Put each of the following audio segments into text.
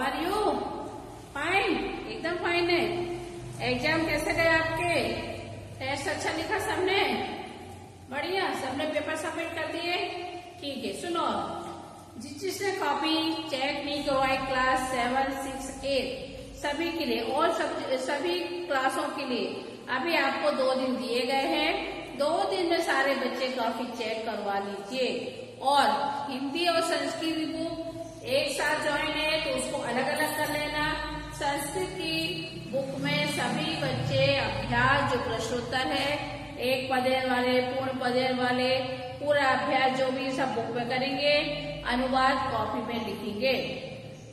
Are you? Fine, एकदम fine है। Exam कैसे गए आपके? टेस्ट अच्छा लिखा सबने? बढ़िया, सबने पेपर सबमिट कर दिए? ठीक है, सुनो, जिसने कॉपी चेक नहीं करवाई क्लास 7, 6, 8 सभी के लिए और सभी क्लासों के लिए अभी आपको 2 दिन दिए गए हैं। 2 दिन में सारे बच्चे कॉपी चेक करवा लीजिए। और हिंदी और संस्कृत बुक एक साथ ज्वाइन है तो उसको अलग अलग कर लेना। संस्कृत की बुक में सभी बच्चे अभ्यास जो प्रश्नोत्तर है, एक पदेर वाले, पूर्ण पदेर वाले, पूरा अभ्यास जो भी सब बुक में करेंगे, अनुवाद कॉपी में लिखेंगे।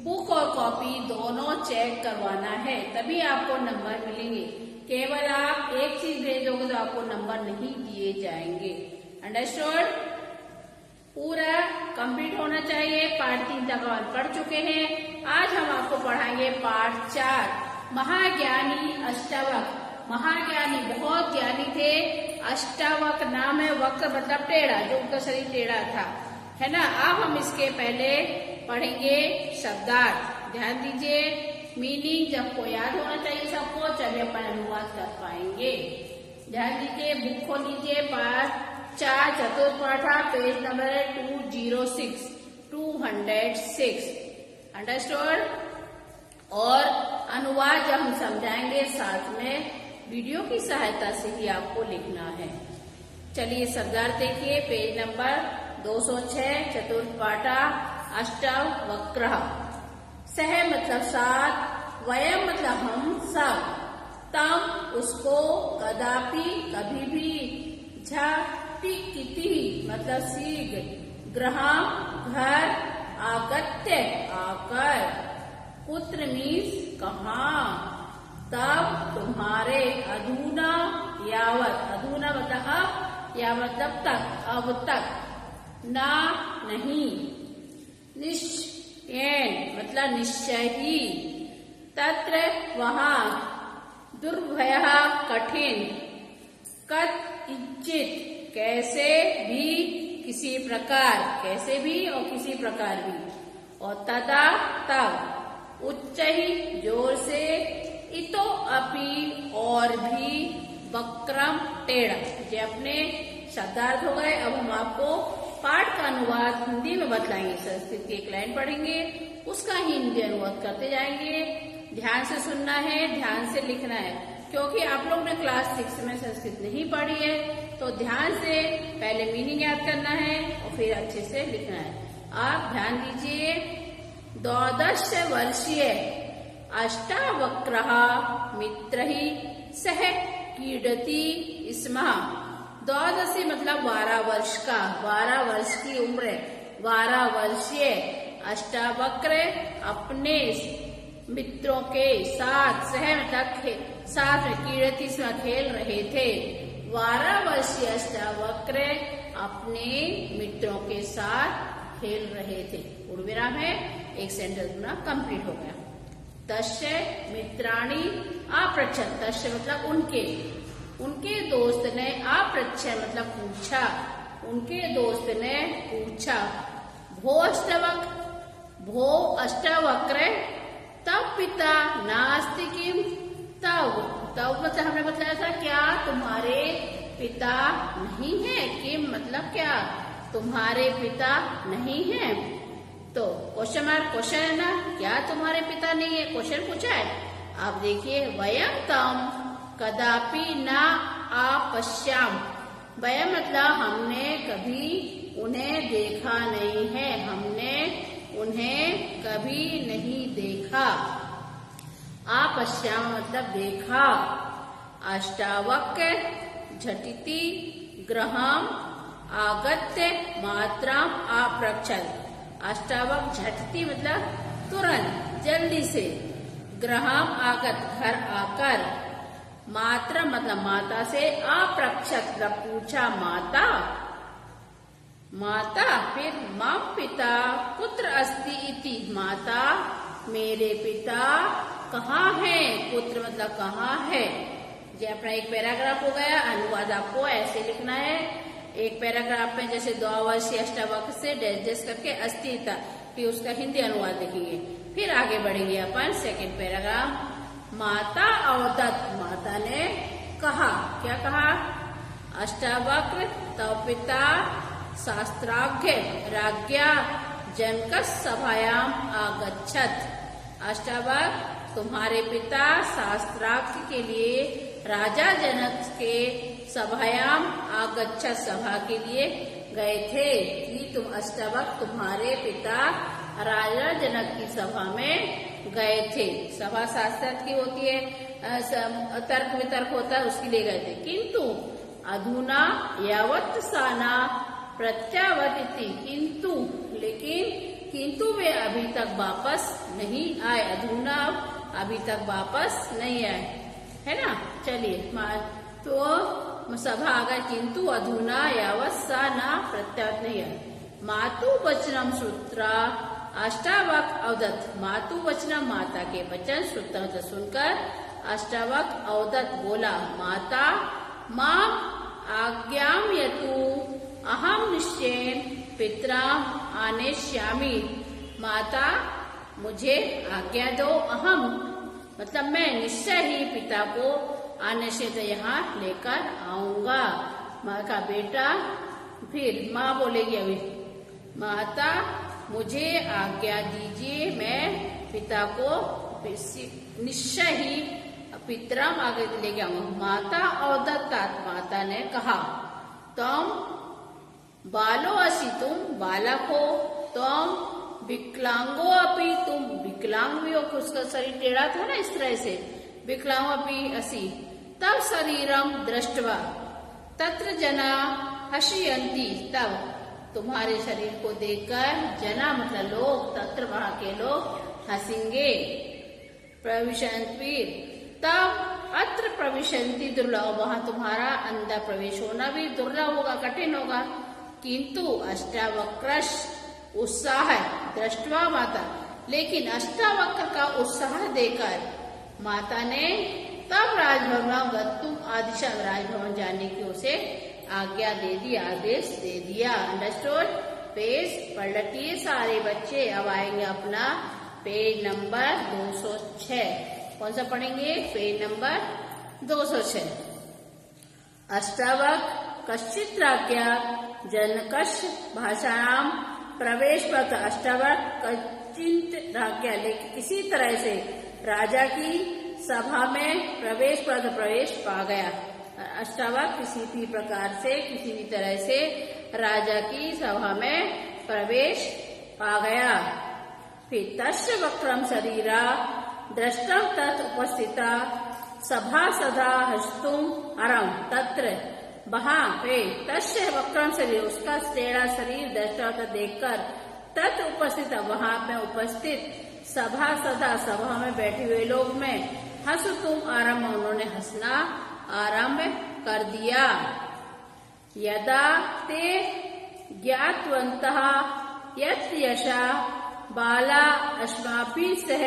बुक और कॉपी दोनों चेक करवाना है, तभी आपको नंबर मिलेंगे। केवल आप एक चीज भेजोगे तो आपको नंबर नहीं दिए जाएंगे। अंडरस्टूड? पूरा कंप्लीट होना चाहिए। पार्ट 3 तक हम पढ़ चुके हैं। आज हम आपको पढ़ाएंगे पार्ट 4, महाज्ञानी अष्टावक्र। महाज्ञानी बहुत ज्ञानी थे। अष्टावक नाम है, वक्र मतलब टेढ़ा, जो उनका शरीर टेढ़ा था, है ना। अब हम इसके पहले पढ़ेंगे शब्दार्थ। ध्यान दीजिए, मीनिंग जब को याद होना चाहिए सबको, चलिए अपन अनुवाद कर पाएंगे। ध्यान दीजिए, बुक खोल लीजिए, पाठ 4 चतुर्थ पाठा, पेज नंबर 206, 206। अंडरस्टूड? और अनुवाद जब हम समझाएंगे साथ में वीडियो की सहायता से ही आपको लिखना है। चलिए शब्दार्थ देखिए, पेज नंबर 206 चतुर्थ पाठा, अष्टावक्र। सह मतलब साथ, वयम मतलब हम सब, तम उसको, कदापि कभी भी, झटि किति मतलब शीघ्र, गृहम घर, आगत्य आकर, पुत्र मीन्स कहाँ, तब तुम्हारे, अधुना यावत, अधुना मतलब अब, यावत तब तक, अब तक, ना नहीं, निश्चयेन मतलब निश्चय ही, तत्र वहाँ, दुर्भयः कठिन, कथंचित् कैसे भी, किसी प्रकार, कैसे भी और किसी प्रकार भी, और तदा तब, उच्च ही जोर से, इतो अपि और भी, वक्रम टेढ़ा। ये अपने शब्दार्थ हो गए। अब हम आपको पाठ का अनुवाद हिंदी में बतलाएंगे। संस्कृत की एक लाइन पढ़ेंगे, उसका हिंदी अनुवाद करते जाएंगे। ध्यान से सुनना है, ध्यान से लिखना है, क्योंकि आप लोग ने क्लास 6 में संस्कृत नहीं पढ़ी है, तो ध्यान से पहले मीनिंग याद करना है और फिर अच्छे से लिखना है। आप ध्यान दीजिए, 12 वर्षीय अष्टावक्रः मित्रैः सह क्रीडति स्म। 12 मतलब 12 वर्ष का, 12 वर्ष की उम्र, 12 वर्षीय अष्टावक्र अपने मित्रों के साथ, सह मतलब साथ में, क्रीडति स्म खेल रहे थे। 12 वर्षीय अष्टावक्र अपने मित्रों के साथ खेल रहे थे। पूर्ण विराम है, एक सेंटेंस पूरा कंप्लीट हो गया। तस्य मित्राणि अपृच्छत्, तस्य मतलब उनके दोस्त ने, अपृच्छत् मतलब पूछा, उनके दोस्त ने पूछा, भो अष्टावक्र तव पिता नास्ति किम, तव मतलब हमने बताया था क्या तुम्हारे पिता नहीं है, किम मतलब क्या, तुम्हारे पिता नहीं है। तो क्वेश्चन मार्क, क्वेश्चन है ना, क्या तुम्हारे पिता नहीं है, क्वेश्चन पूछा है। आप देखिए, वयम तम कदापि न आपश्याम, वयम मतलब हमने कभी उन्हें देखा नहीं है, हमने उन्हें कभी नहीं देखा। आपश्याम मतलब देखा। अष्टावक्र झटिति गृहम आगत्य मात्राम अपृच्छत्। अष्टावक झटती मतलब तुरंत, जल्दी से, गृहम आगत घर आकर, मात्रा मतलब माता से, अपृच्छत् मतलब पूछा माता, माता, फिर माम पिता पुत्र अस्ति इति, माता मेरे पिता कहाँ है, पुत्र मतलब कहाँ है। ये अपना एक पैराग्राफ हो गया। अनुवाद आपको ऐसे लिखना है, एक पैराग्राफ में जैसे द्वावर्षीय अष्टावक्र से एडजस्ट करके अस्ति था, फिर उसका हिंदी अनुवाद लिखेंगे। फिर आगे बढ़ेंगे अपन सेकंड पैराग्राफ। माता अवदत्त, माता ने कहा, क्या कहा? अष्टावक्र तव पिता शास्त्राज्ञ राज्ञा जनक सभायाम आगच्छत। अष्टावक्र तुम्हारे पिता शास्त्रार्थ के लिए राजा जनक के सभायाम आगच्छत, सभा के लिए गए थे। कि तुम अष्टावक्र तुम्हारे पिता राजा जनक की सभा में गए थे। सभा शास्त्रार्थ की होती है, तर्क वितर्क होता है, उसके लिए गए थे। किंतु अधुना यावत् साना प्रत्यावर्तिति, किंतु लेकिन किंतु वे अभी तक वापस नहीं आए। अधुना अभी तक वापस नहीं आए, है ना। चलिए, तो सभा आ गए, किंतु अधुना यावत् सा न प्रत्यावर्त नहीं आए। मातु वचनम श्रुत्वा अष्टावक्र अवदत्त, मातु वचनम माता के वचन श्रुत्वा सुनकर अष्टावक्र अवदत्त बोला, माता माम आज्ञाम यतु अहम निश्चयेन पितराम आनेष्यामि। माता मुझे आज्ञा दो, अहम मतलब मैं निश्चय ही पिता को आने से यहाँ लेकर आऊंगा। माँ का बेटा, फिर माँ बोलेगी अभी, माता मुझे आज्ञा दीजिए, मैं पिता को निश्चय ही पितराम आगे लेके आऊंगा। माता अवदत्त, माता ने कहा, तुम बालो असी, तुम बालक हो, तुम विकलांगो अपी, तुम विकलांग भी हो। उसका शरीर टेढ़ा था ना, इस तरह से। विकलांगो अपी असी, तब शरीरम दृष्टवा तत्र जना हसियन्ति, तब तुम्हारे शरीर को देखकर जना मतलब लोग, तत्र वहां के लोग हंसेंगे। प्रविशन्ति, तब अत्र प्रविशन्ति दुर्लभ, वहां तुम्हारा अंदर प्रवेश होना भी दुर्लभ होगा, कठिन होगा। किंतु अष्टावक्रश उत्साह दृष्टवा माता, लेकिन अष्टावक्र का उत्साह देकर माता ने तब राजभवन गत्तुम आदिशा, राजभवन जाने की उसे आज्ञा दे दी, आदेश दे दिया। अंडरस्टूड। पेज पलटिए सारे बच्चे। अब आएंगे अपना पेज नंबर 206। कौन सा पढ़ेंगे? Page number 206। अष्टावक्र कश्चित राज्ञा जनकश भाषायाम प्रवेश पत्र। अष्टावक्र कश्चित राज्ञा, लेकिन किसी तरह से राजा की सभा में प्रवेश पत्र, प्रवेश पा गया। अष्टावक्र किसी भी प्रकार से, किसी भी तरह से राजा की सभा में प्रवेश पा गया। फिर तस्य वक्रम शरीरा दृष्टम तत् उपस्थिता सभा सदा हस्तुम अरम तत्र, वहां पे तस्य वक्रम शरीर, उसका टेढ़ा शरीर दृष्टा देखकर तत् उपस्थित, वहां पे उपस्थित सभा सदा, सभा में बैठे हुए लोग में हस्तुम आरंभ, उन्होंने हंसना आरंभ कर दिया। यदा ते ज्ञातवन्तः यत् यशा बाला अस्माभिः सह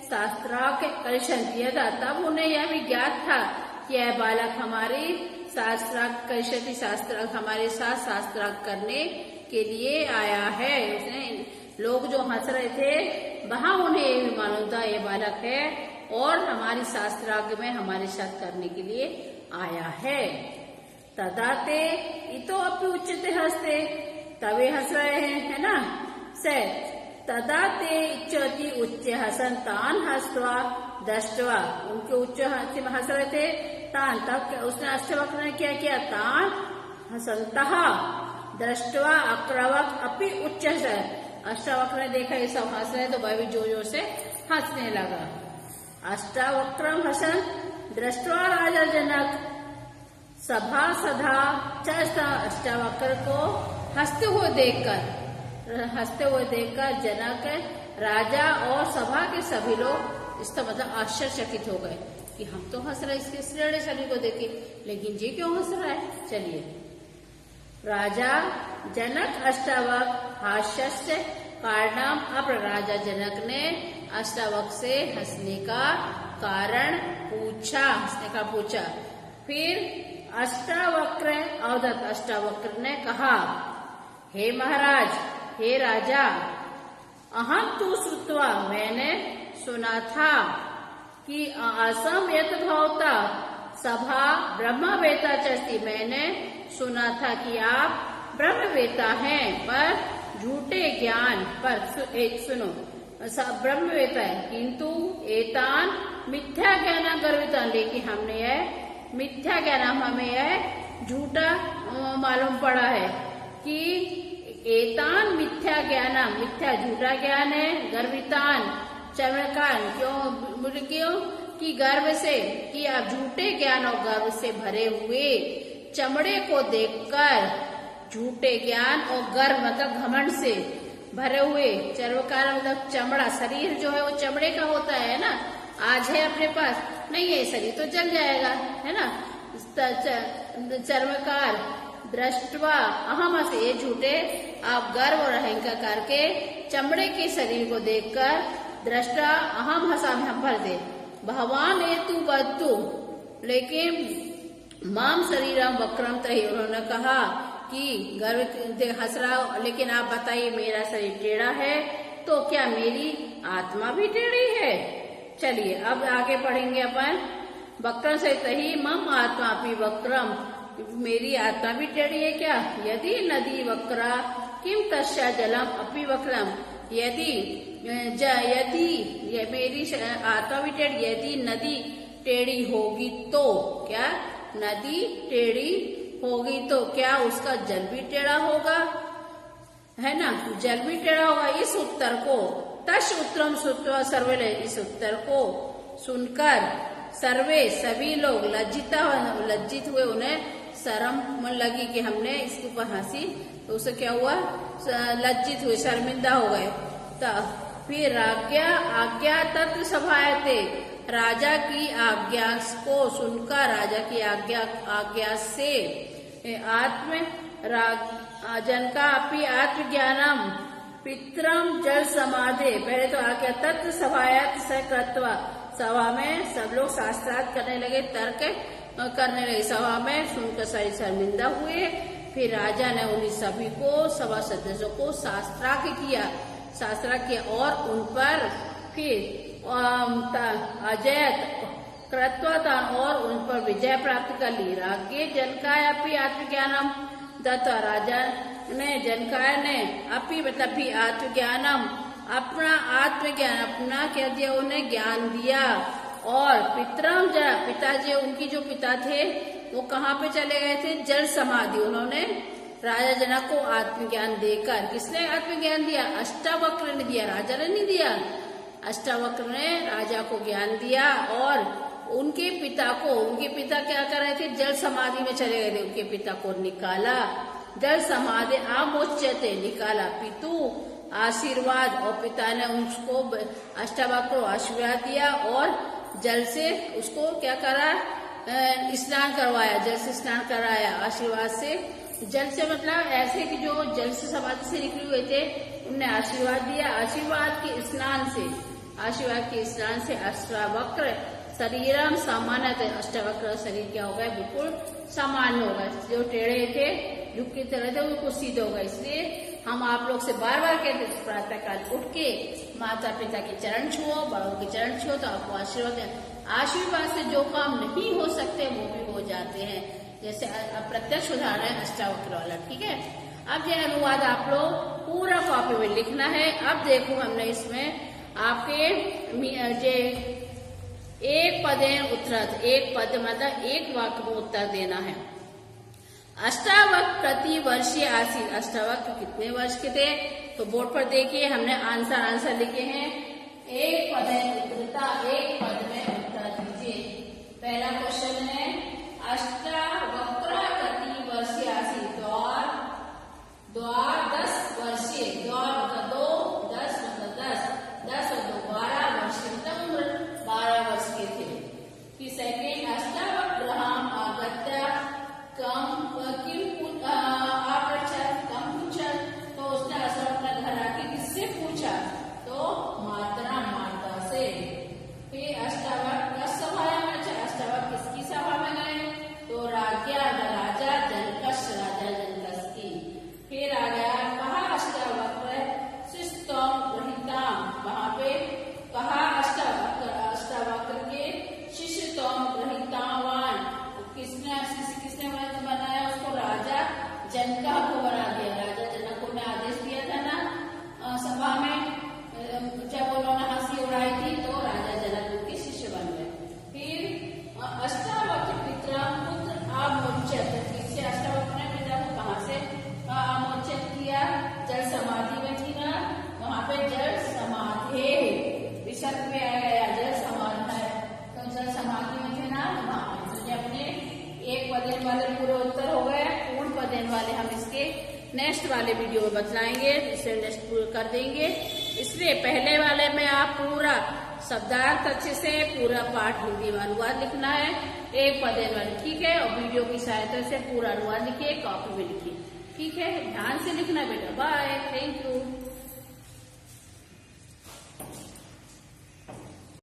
शास्त्रार्थ करिष्यन्ति, यदा तब उन्हें यह भी ज्ञात था कि यह बालक हमारी शास्त्रार्थ करिष्यन्ति, शास्त्रार्थ हमारे साथ शास्त्रार्थ करने के लिए आया है। उसने लोग जो हंस रहे थे वहां उन्हें ये भी मालूम था ये बालक है और हमारी शास्त्रार्थ में हमारे साथ करने के लिए आया है। तदाते इतो अपि उच्चते हंसते, तवे हंस रहे हैं, है ना। से तदाते इच्छति उच्च हसन तान हंसवा दृष्टवा, उनके उच्च हंस रहे थे तान, तब उसने अष्टावक्र ने क्या किया? तान हसंतः दृष्टवा अक्रवक अपि उच्च, अष्टावक्र ने देखा ये सब हंस रहे तो वह भी जोर जोर से हंसने लगा। अष्टावक्रम हसन दृष्टवा राजा जनक सभा सदा चस्ता, अष्टावक्र को हंसते हुए देखकर जनक, राजा और सभा के सभी लोग इसका मतलब आश्चर्यचकित हो गए कि हम तो हंस रहे इसके श्रेणी शरीर को देखे, लेकिन ये क्यों हंस रहा है। चलिए, राजा जनक अष्टावक्र हास्यस्य कारणम, अब राजा जनक ने अष्टावक्र से हंसने का कारण पूछा, हंसने का पूछा। फिर अष्टावक्र अवदत्, अष्टावक्र ने कहा, हे महाराज, हे राजा, अहम तु श्रुत्वा, मैंने सुना था कि असम यत भवता सभा ब्रह्मवेता चस्ति, मैंने सुना था कि आप ब्रह्मवेता हैं, पर झूठे ज्ञान पर सुनो, ब्रह्मवेता है, किंतु एतान मिथ्या ज्ञान गर्वितान, लेकिन हमने यह मिथ्या ज्ञान, हमें यह झूठा मालूम पड़ा है कि एतान मिथ्या ज्ञान, मिथ्या झूठा ज्ञान है, गर्वितान चमकान, क्यों कि गर्व से, कि आप झूठे ज्ञान और गर्व से भरे हुए चमड़े को देखकर, झूठे ज्ञान और गर्व मतलब घमंड से भरे हुए, चर्वकार मतलब चमड़ा, शरीर जो है वो चमड़े का होता है ना, आज है अपने पास, नहीं है शरीर तो जल जाएगा, है ना, चर्वकार दृष्टवा अहम से, ये झूठे आप गर्व और अहंकार करके चमड़े के शरीर को देखकर, दृष्टा अहम हसा में हम भर दे, भगवान ये तू बदतु, लेकिन माम शरीरम वक्रम तही, उन्होंने कहा कि गर्व हंस रहा, लेकिन आप बताइए मेरा शरीर टेढ़ा है, तो क्या मेरी आत्मा भी टेढ़ी है? चलिए अब आगे पढ़ेंगे अपन, वक्रम से तही मम आत्मा भी वक्रम, मेरी आत्मा भी टेढ़ी है क्या? यदि नदी वक्रा किम तस्या जलम अपि वक्रम, यदि मेरी आत्मा भी टेढ़ी, यदि नदी टेढ़ी होगी तो, क्या नदी टेढ़ी होगी तो क्या उसका जल भी टेढ़ा होगा, है ना, जल भी टेढ़ा होगा। इस उत्तर को तश उत्तरम श्रुत्वा सर्वे, इस उत्तर को सुनकर सर्वे सभी लोग लज्जित हुए, उन्हें शर्म लगी कि हमने इसके ऊपर हंसी, तो उसे क्या हुआ, लज्जित हुए, शर्मिंदा हो गए। फिर आज्ञा तत्व सभाए थे, राजा की आज्ञा को सुनकर, राजा की आज्ञा से जन का अपनी आत्मज्ञानम पितरम जल समाधे, पहले तो आज्ञा तत्व सभायत सकृत्वा, सभा में सब लोग शास्त्रार्थ करने लगे, तर्क करने लगे, सभा में सुनकर सारी शर्मिंदा हुए। फिर राजा ने उन्हीं सभी को, सभा सदस्यों को शास्त्रार्थ किया और उन पर फिर अजयत कृत्वता और उन पर विजय प्राप्त कर ली। राज्ञे जनकाय अपनी आत्मज्ञानम दत्ता, राजा ने जनकाय ने अपनी मतलब भी आत्मज्ञानम, अपना आत्मज्ञान, अपना क्या दिया, उन्हें ज्ञान दिया। और पितरम पिताजी, उनकी जो पिता थे वो कहाँ पे चले गए थे, जल समाधि, उन्होंने राजा जनक को आत्मज्ञान देकर, किसने आत्मज्ञान दिया, अष्टावक्र ने दिया, राजा ने नहीं दिया, अष्टावक्र ने राजा को ज्ञान दिया। और उनके पिता क्या कर रहे थे, जल समाधि में चले गए थे, उनके पिता को निकाला, जल समाधि आमोच्यते, निकाला, पितु आशीर्वाद, और पिता ने उसको अष्टावक्र को आशीर्वाद दिया और जल से उसको क्या करा, स्नान करवाया, जल से स्नान कराया, आशीर्वाद से, जल से मतलब ऐसे कि जो जल से समाधि से निकले हुए थे उन्हें आशीर्वाद दिया, आशीर्वाद के स्नान से अष्टावक्र शरीरम सामान्य थे, अष्टावक्र शरीर क्या होगा, बिल्कुल सामान्य होगा, जो टेढ़े थे, झुके थे, उनको सीधे होगा। इसलिए हम आप लोग से बार बार कहते हैं, प्रातः काल उठ के माता पिता के चरण छुओ, बड़ों के चरण छुओ तो आपको आशीर्वाद दें। आशीर्वाद से जो काम नहीं हो सकते वो भी हो जाते हैं, जैसे प्रत्यक्ष उदाहरण है अष्टावक्र वाला, ठीक है। अब यह अनुवाद आप लोग पूरा कॉपी में लिखना है। अब देखो हमने इसमें आपके एक पद उत्तर, एक पद मतलब एक वाक्य में उत्तर देना है। अष्टावक्र प्रति वर्षीय आसीन, अष्टावक्र कितने वर्ष के थे, तो बोर्ड पर देखिए हमने आंसर लिखे हैं। एक पद उत्तरता, एक पद में उत्तर दीजिए। पहला क्वेश्चन है, अष्टावक्र प्रति वर्षीय आसीन, द्वार 10 वर्षीय, द्वार मतलब 2, 10 मतलब 10 और 2 12 वर्षीय मतलब उम्र 12 वर्ष के थे। कि सेकेंड, अष्टावक्र आगत्य कम पूछा, तो उसने अष्टावक्र घर आके किससे पूछा, तो माता से। फिर अष्टावक्र सभा में, अष्टावक्र किसकी सभा में गए, तो राज्ञा वाले वीडियो में बतलाएंगे, इसे नेक्स्ट कर देंगे। इसलिए पहले वाले में आप पूरा शब्दार्थ अच्छे से पूरा पाठ हिंदी में अनुवाद लिखना है, एक पदेन वाली, ठीक है। और वीडियो की सहायता से पूरा अनुवाद लिखिए, कॉपी में लिखिए, ठीक है। ध्यान से लिखना बेटा। बाय।